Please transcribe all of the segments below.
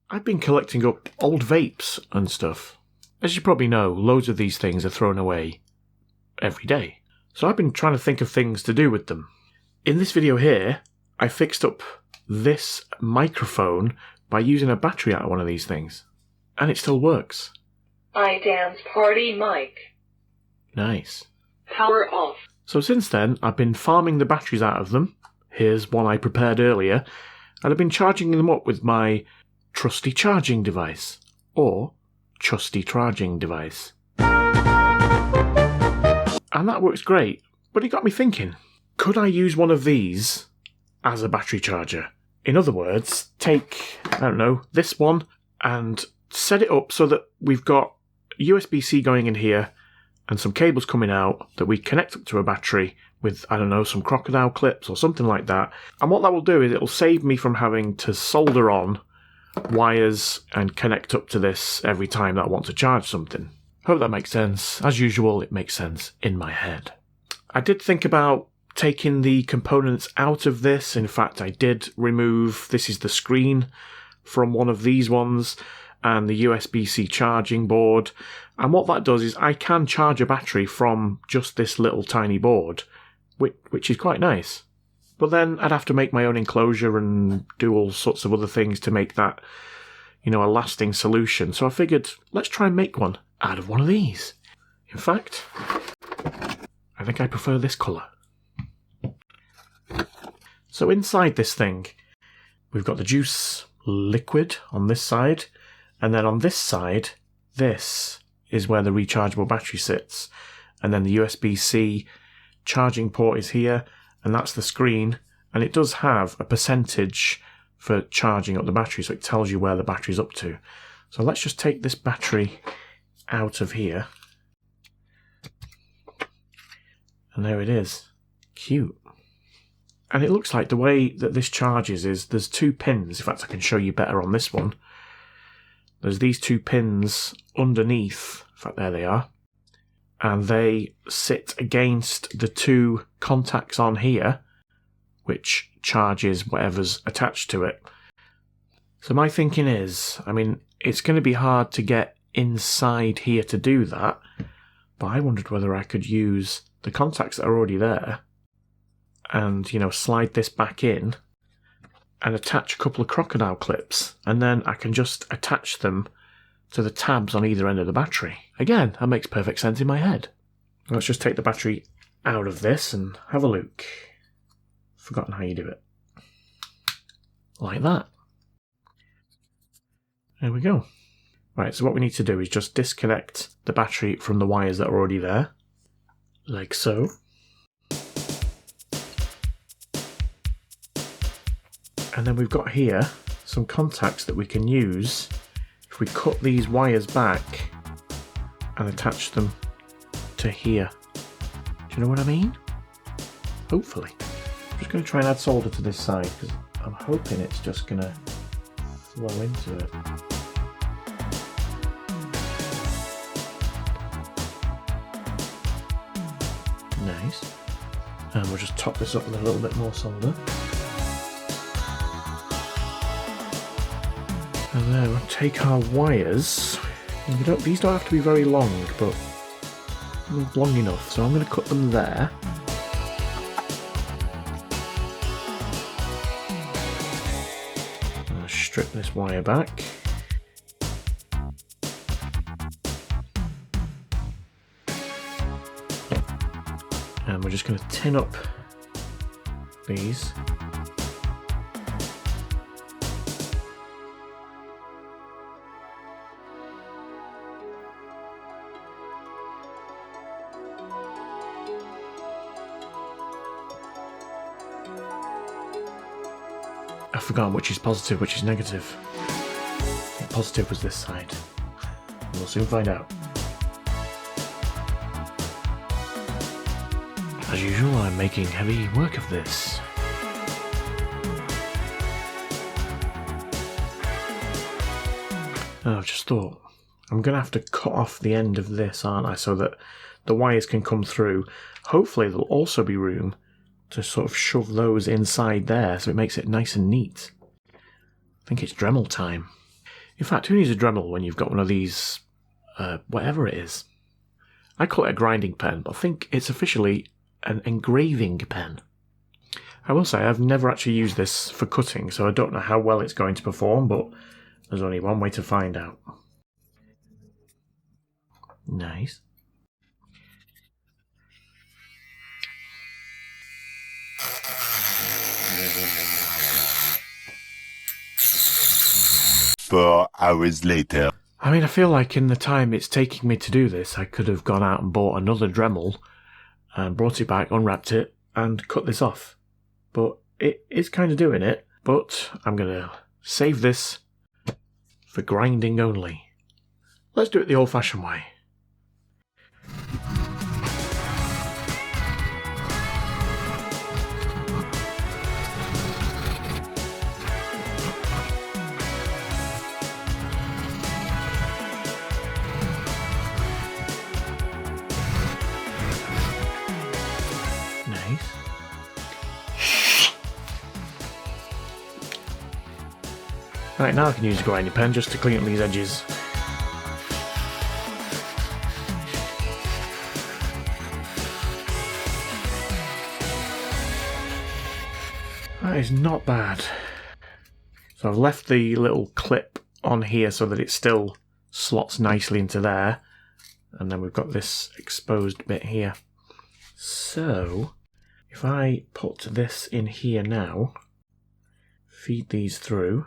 I've been collecting up old vapes and stuff. As you probably know, loads of these things are thrown away every day. So I've been trying to think of things to do with them. In this video here, I fixed up this microphone by using a battery out of one of these things. And it still works. I dance party mic. Nice. Power off. So since then, I've been farming the batteries out of them. Here's one I prepared earlier. And I've been charging them up with my trusty charging device. Or trusty charging device. And that works great. But it got me thinking, could I use one of these as a battery charger? In other words, take, I don't know, this one and set it up so that we've got USB-C going in here and some cables coming out that we connect up to a battery with, I don't know, some crocodile clips or something like that. And what that will do is it'll save me from having to solder on wires and connect up to this every time that I want to charge something. Hope that makes sense. As usual, it makes sense in my head. I did think about taking the components out of this. In fact, I did remove, this is the screen from one of these ones, and the USB-C charging board. And what that does is I can charge a battery from just this little tiny board, which is quite nice. But then I'd have to make my own enclosure and do all sorts of other things to make that, a lasting solution. So I figured, let's try and make one out of one of these. In fact, I think I prefer this colour. So inside this thing, we've got the juice liquid on this side, and then on this side, this is where the rechargeable battery sits. And then the USB-C charging port is here, and that's the screen. And it does have a percentage for charging up the battery, so it tells you where the battery's up to. So let's just take this battery out of here. And there it is. Cute. And it looks like the way that this charges is there's two pins. In fact, I can show you better on this one. There's these two pins underneath. In fact, there they are. And they sit against the two contacts on here, which charges whatever's attached to it. So my thinking is, it's going to be hard to get inside here to do that, but I wondered whether I could use the contacts that are already there and, slide this back in and attach a couple of crocodile clips, and then I can just attach them to the tabs on either end of the battery. Again, that makes perfect sense in my head. Let's just take the battery out of this and have a look. Forgotten how you do it. Like that. There we go. Right, so what we need to do is just disconnect the battery from the wires that are already there. Like so. And then we've got here some contacts that we can use if we cut these wires back and attach them to here. Do you know what I mean? Hopefully. I'm just going to try and add solder to this side because I'm hoping it's just going to flow into it. Nice. And we'll just top this up with a little bit more solder. And then we'll take our wires. And these don't have to be very long, but long enough. So I'm going to cut them there. I'll strip this wire back. And we're just going to tin up these. I've forgotten which is positive, which is negative. I think positive was this side. We'll soon find out. As usual, I'm making heavy work of this. Oh, I've just thought, I'm going to have to cut off the end of this, aren't I, so that the wires can come through. Hopefully there'll also be room to sort of shove those inside there so it makes it nice and neat. I think it's Dremel time. In fact, who needs a Dremel when you've got one of these, whatever it is? I call it a grinding pen, but I think it's officially an engraving pen. I will say I've never actually used this for cutting, so I don't know how well it's going to perform, but there's only one way to find out. Nice. Four hours later. I mean, I feel like in the time it's taking me to do this, I could have gone out and bought another Dremel and brought it back, unwrapped it, and cut this off. But it is kind of doing it, but I'm going to save this for grinding only. Let's do it the old-fashioned way. Nice. Right, now I can use a grinding pen just to clean up these edges. That is not bad. So I've left the little clip on here so that it still slots nicely into there. And then we've got this exposed bit here. So if I put this in here now, feed these through,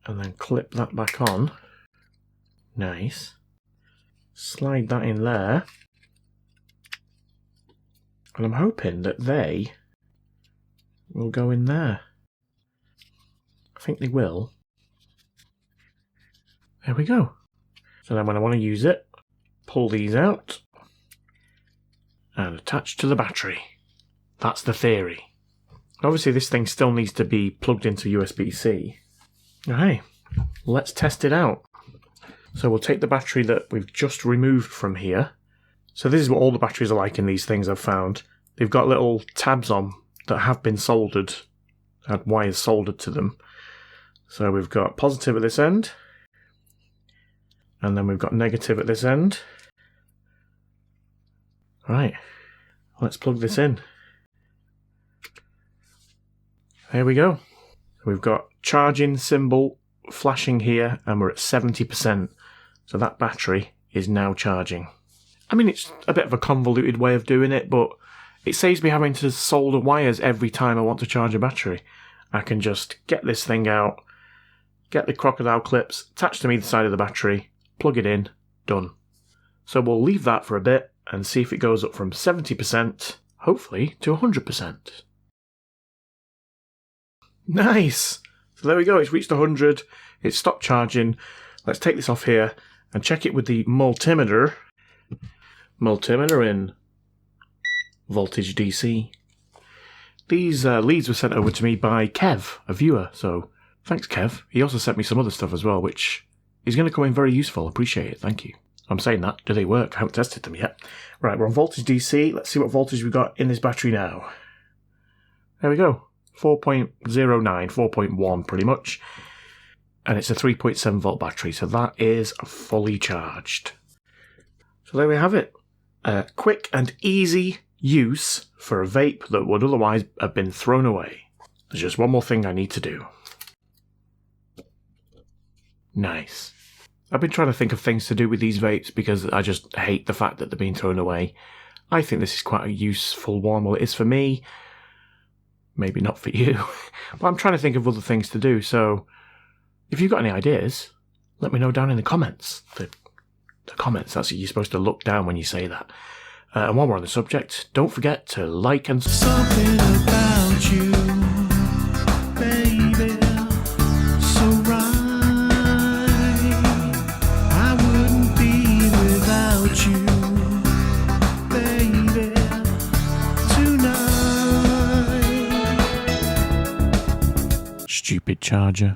and then clip that back on. Nice. Slide that in there. And I'm hoping that they will go in there. I think they will. There we go. So then when I want to use it, pull these out and attach to the battery. That's the theory. Obviously this thing still needs to be plugged into USB-C. Okay, let's test it out. So we'll take the battery that we've just removed from here. So this is what all the batteries are like in these things I've found. They've got little tabs on that have been soldered, had wires soldered to them. So we've got positive at this end, and then we've got negative at this end. Right, let's plug this in. There we go. We've got charging symbol flashing here, and we're at 70%. So that battery is now charging. I mean, it's a bit of a convoluted way of doing it, but it saves me having to solder wires every time I want to charge a battery. I can just get this thing out, get the crocodile clips attached to either side of the battery, plug it in, done. So we'll leave that for a bit and see if it goes up from 70%, hopefully, to 100%. Nice! So there we go, it's reached 100, it's stopped charging. Let's take this off here and check it with the multimeter. Multimeter in voltage DC. These leads were sent over to me by Kev, a viewer, so thanks Kev. He also sent me some other stuff as well, which is going to come in very useful. Appreciate it, thank you. I'm saying that, do they work? I haven't tested them yet. Right, we're on voltage DC. Let's see what voltage we've got in this battery now. There we go. 4.09, 4.1 pretty much. And it's a 3.7 volt battery, so that is fully charged. So there we have it. Quick and easy use for a vape that would otherwise have been thrown away. There's just one more thing I need to do. Nice. I've been trying to think of things to do with these vapes because I just hate the fact that they're being thrown away. I think this is quite a useful one. Well, it is for me. Maybe not for you. But I'm trying to think of other things to do, so if you've got any ideas, let me know down in the comments. The comments, that's what you're supposed to look down when you say that. And while we're on the subject, don't forget to like and... Something about you, baby, so right. I wouldn't be without you, baby, tonight. Stupid charger.